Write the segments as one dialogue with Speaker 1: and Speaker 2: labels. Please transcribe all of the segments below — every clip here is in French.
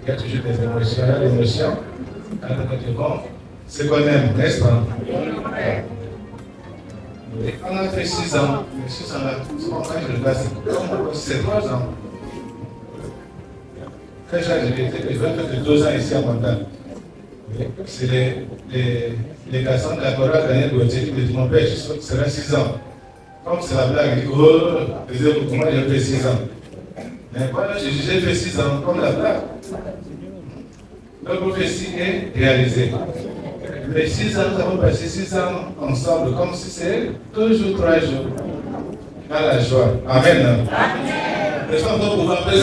Speaker 1: Il y a toujours des émotions. Quand on dit bon, c'est qu'on aime, n'est-ce pas? Et on a fait 6 ans. Mais 6 ans là, souvent quand je regarde, c'est 3 ans. Quand j'ai dit que je vais faire 2 ans ici à Montagne, c'est les garçons de la chorale Daniel Gauthier qui me disent mon père, ce sera 6 ans. Comme c'est la blague, il dit oh, comment j'ai fait 6 ans. Mais voilà, j'ai fait 6 ans comme la blague. La prophétie est réalisée. Les 6 ans, nous avons passé 6 ans ensemble, comme si c'est toujours 3 jours. Dans la joie. Amen. Amen. N'est-ce pas pour vous appeler?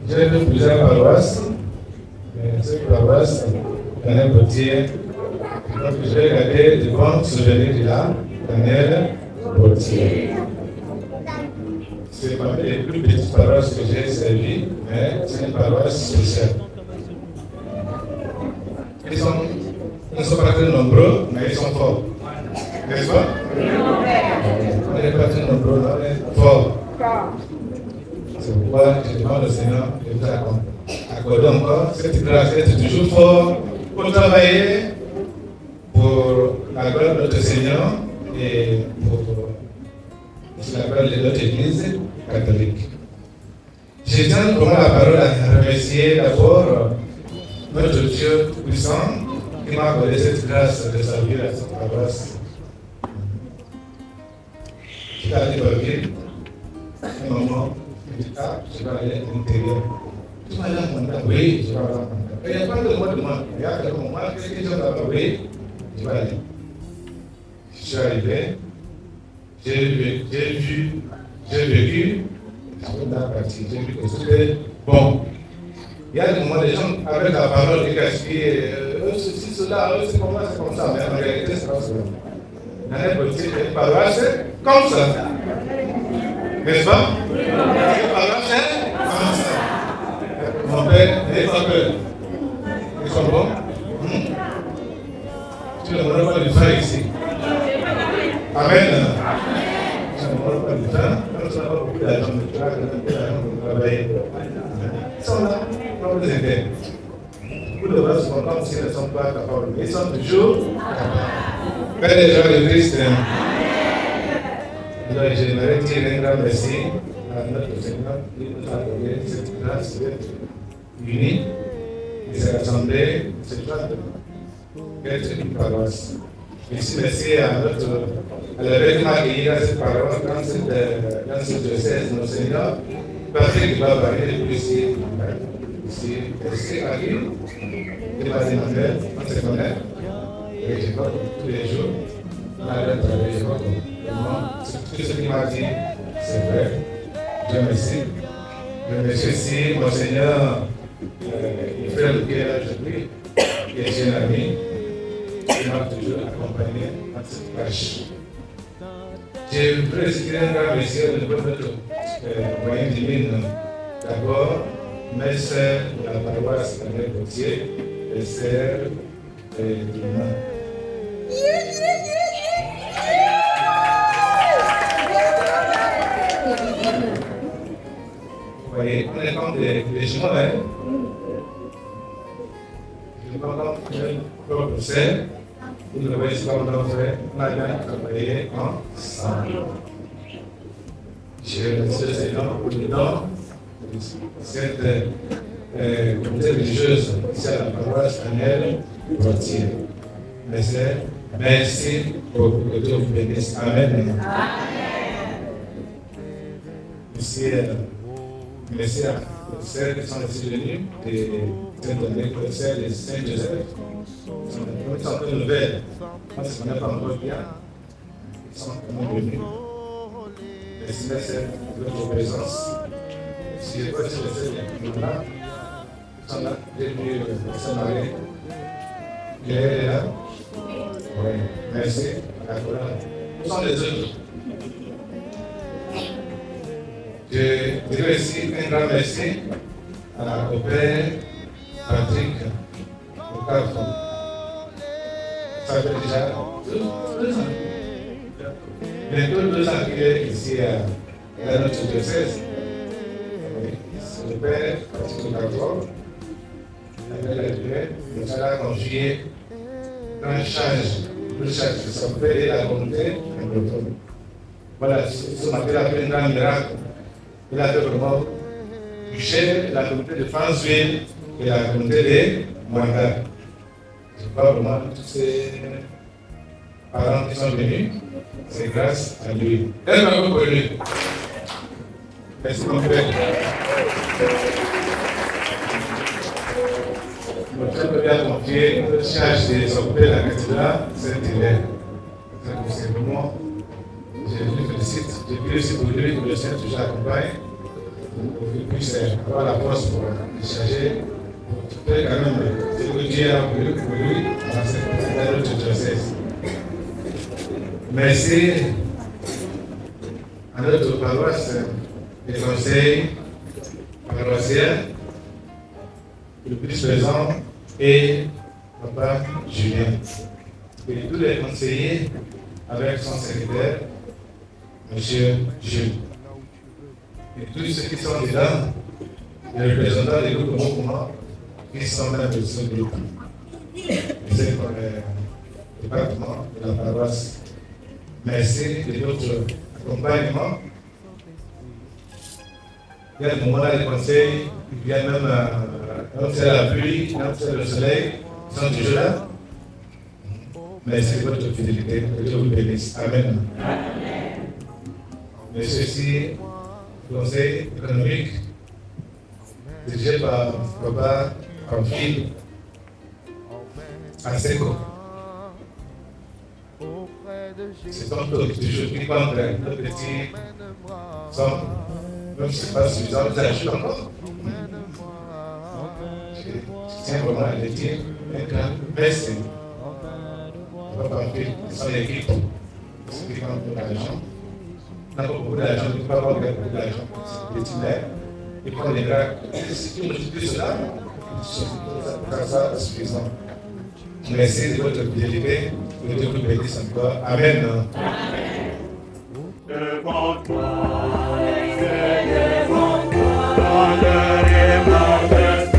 Speaker 1: J'ai vu plusieurs paroisses. Cette paroisse, Daniel Gauthier. Donc, je vais regarder de bons souvenirs de là. Daniel Gauthier. C'est parmi les plus petites paroisses que j'ai servies, mais c'est une paroisse spéciale. Ils ne sont pas très nombreux, mais ils sont forts. N'est-ce pas? On n'est pas très nombreux, mais on est forts. C'est pourquoi je demande au Seigneur de vous accorder encore cette grâce d'être toujours fort pour travailler pour la gloire de notre Seigneur et pour la gloire de notre Église catholique. Je tiens vraiment la parole à remercier d'abord notre Dieu puissant qui m'a accordé cette grâce de servir à cette paroisse. Je suis allé dans la ville, un moment, je dis ah, je vais aller à l'intérieur. Tu vas aller à Montagne? Oui, je vais aller à Montagne. Il n'y a pas de moi de moi. Il y a quelques moments, quelques gens là-bas, oui, je vais aller. Je suis arrivé, j'ai vécu, j'ai vu que c'était bon. Il y a des moments, les gens, avec la parole, ils gaspillent, ceci, cela, c'est comme ça, mais en réalité, c'est pas ça. Daniel Gauthier est une paroisse comme ça. N'est-ce pas? Une paroisse comme ça. Mon père n'est pas peur. Ils sont bons? Tu ne me pas du faire ici. Amen. Tu ne me pas du faire. Nous avons beaucoup d'argent de travailler. Ils sont là, pour nous aider. Beaucoup de gens sont comme s'ils ne sont pas capables. Ils sont toujours capables. Père des gens de Christ. Donc, j'aimerais dire un grand merci à notre Seigneur qui nous a donné cette grâce d'être unis et se rassembler, cette joie d'être une paroisse. Merci à l'évêque qui m'a accueilli dans cette paroisse, dans ce diocèse, notre Seigneur, Patrick qui va parler depuis ici, à qui il m'a demandé, on se connaît, et je vois tous les jours, je vois tout ce qu'il m'a dit, c'est vrai. Je remercie. Je remercie aussi mon Seigneur, il fait le cœur aujourd'hui, qui est un ami, qui m'a toujours accompagné dans cette tâche. Je voudrais aussi dire un grand merci au niveau de notre moyen divine. D'abord, mes sœurs de la paroisse Daniel Gauthier, les sœurs du Mans. Vous voyez, on est comme des jumeaux, hein? Je ne parle pas de propre sœur. Vous le voyez, c'est comme notre frère. On a bien travaillé ensemble. Je remercie le Seigneur pour le don de cette communauté religieuse ici à la paroisse Daniel Gauthier. Mes sœurs, merci beaucoup, que Dieu vous bénisse. Amen. Merci à les sœurs qui sont ici venues, et Saint-Denis, les sœurs de Saint-Joseph. Ils sont très nouvelles. On ne se connaît pas encore bien. Ils sont vraiment venus. Merci les sœurs de votre présence. Si je vois sur les sœurs qui sont là, ils sont là, depuis Saint-Marie. Elle est là. Oui, merci. Où sont les autres? Je dirais aussi un grand merci au père Patrick Ocafo. Ça fait déjà 2 ans. Bientôt 2 ans qu'il est ici dans notre diocèse. Le père, Francisco Carfor, avec la durée, nous a confié un charge de chaque son père et la volonté en breton. Voilà, ce matin, il a fait un grand miracle. Il a fait vraiment toucher la communauté de Franceville et la communauté de Mouanga. Je crois vraiment tous ces parents qui sont venus, c'est grâce à lui. Elle m'a beaucoup connu. Merci mon père. Mon frère me a confié une charge de s'occuper de la cathédrale Saint-Hilaire. C'est vraiment, je le félicite. Je prie aussi pour lui que le Seigneur toujours accompagne, pour qu'il puisse avoir la force pour décharger. Quand même, c'est ce que Dieu a voulu pour lui dans notre diocèse. Merci à notre paroisse, les conseils paroissiens, le vice-président et Papa Julien. Et tous les conseillers avec son secrétaire, M. Jules. Et tous ceux qui sont dedans, les représentants des groupes de mouvement qui sont dans ce groupe. C'est pour le département de la paroisse. Merci de votre accompagnement. Il y a des moments dans les conseils, il y a même quand c'est la pluie, quand c'est le soleil, ils sont toujours là. Merci de votre fidélité, que Dieu vous bénisse. Amen. Merci aussi, conseil économique, dirigé par Papa Amphile Aseko. C'est un peu toujours qui compte nos petits sommes, même si ce n'est pas suffisant, vous ajoutez encore. Je tiens vraiment à le dire, un grand merci. Papa Amphile, son équipe, ceux qui comptent l'argent. On n'a pas beaucoup d'argent, on ne peut pas avoir beaucoup d'argent, c'est des petits maires. Et pour les gars, si tu multiplies cela, ça suffisant. Merci de votre fidélité, que Dieu vous bénisse encore. Amen.
Speaker 2: Devant toi, devant toi, honneur et majesté.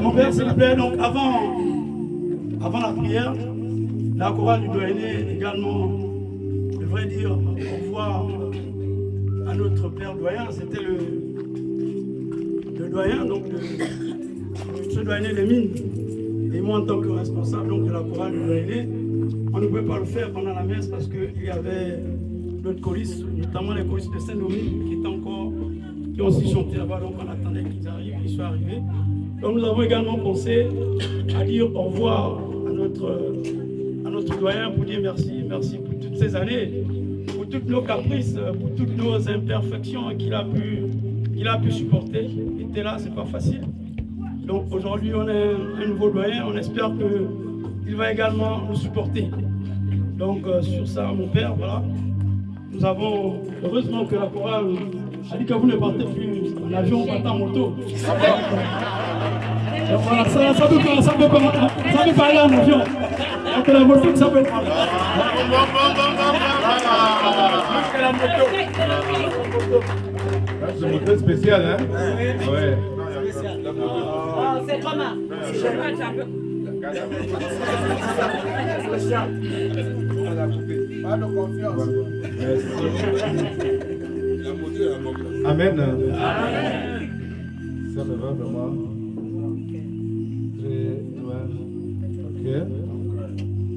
Speaker 3: Mon père, s'il vous plaît, donc avant la prière, la chorale du doyenné également devrait dire au revoir à notre père doyen. C'était le doyen, donc ce doyenné des mines. Et moi, en tant que responsable donc, de la chorale du doyenné, on ne pouvait pas le faire pendant la messe parce qu'il y avait d'autres choristes, notamment les choristes de Saint-Dominique qui ont aussi chanté là-bas. Donc on attendait qu'ils arrivent, qu'ils soient arrivés. Donc nous avons également pensé à dire au revoir à notre doyen pour dire merci pour toutes ces années, pour toutes nos caprices, pour toutes nos imperfections qu'il a pu supporter. Il était là, c'est pas facile. Donc aujourd'hui on est un nouveau doyen, on espère qu'il va également nous supporter. Donc sur ça, mon père, voilà, nous avons, heureusement que la chorale a dit que vous ne partez plus en avion, on part en moto. Donc voilà, ça peut parler en avion. Donc la moto, ça peut parler.
Speaker 1: C'est une moto spéciale, hein? Ouais.
Speaker 4: C'est comment? Pas de confiance.
Speaker 1: Amen. Ça me va vraiment. Très ok.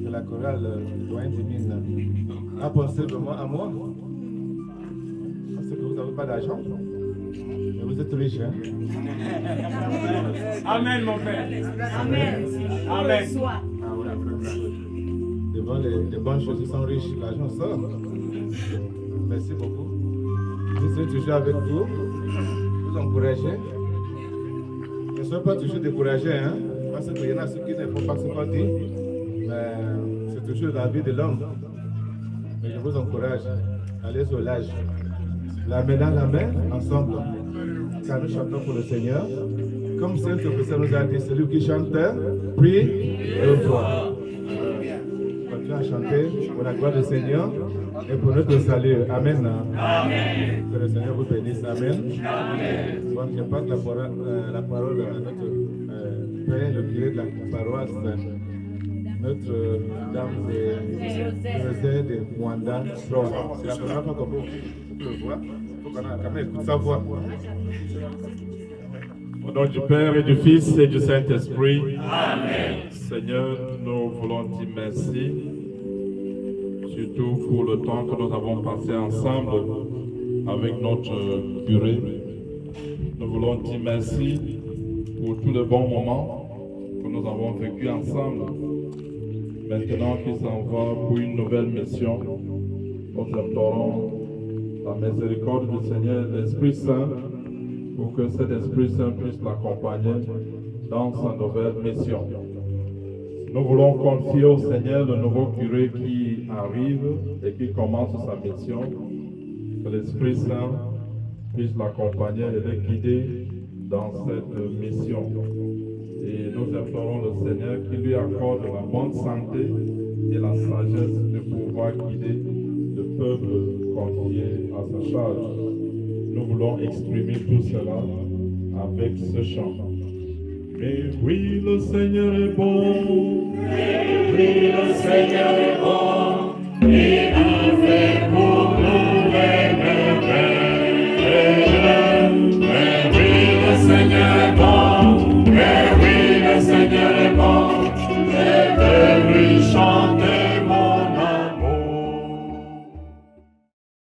Speaker 1: C'est la chorale doyen des mines. A pensé vraiment à moi. Parce que vous n'avez pas d'argent. Mais vous êtes riche, hein?
Speaker 2: Amen, mon père. Amen. Amen.
Speaker 1: Devant les bonnes choses qui sont riches, l'argent sort. Merci beaucoup. Je serai toujours avec vous, vous encourager. Ne soyez pas toujours découragés, hein? Parce qu'il y en a ceux qui ne font pas ce qu'on dit. Mais c'est toujours la vie de l'homme. Mais je vous encourage. Allez au l'âge. La main dans la main, ensemble. Car nous chantons pour le Seigneur. Comme Saint Augustin nous a dit, celui qui chante, prie et reçoit. Continuez à chanter pour la gloire du Seigneur et pour notre salut. Amen. Amen. Que le Seigneur vous bénisse. Amen. Amen. Bon, je passe la parole à notre Père, le curé de la paroisse, notre Dame de José de Mwanda. C'est la première fois qu'on peut le voir. Il faut qu'on quand même écoute sa voix.
Speaker 5: Au nom du Père et du Fils et du Saint-Esprit. Amen. Seigneur, nous voulons dire merci, surtout pour le temps que nous avons passé ensemble avec notre curé. Nous voulons dire merci pour tous les bons moments que nous avons vécus ensemble. Maintenant qu'il s'en va pour une nouvelle mission, nous implorons la miséricorde du Seigneur et l'Esprit Saint pour que cet Esprit Saint puisse l'accompagner dans sa nouvelle mission. Nous voulons confier au Seigneur le nouveau curé qui arrive et qui commence sa mission, que l'Esprit Saint puisse l'accompagner et le guider dans cette mission. Et nous implorons le Seigneur qui lui accorde la bonne santé et la sagesse de pouvoir guider le peuple confié à sa charge. Nous voulons exprimer tout cela avec ce chant. Mais oui, le Seigneur est bon. Mais oui, le Seigneur est bon.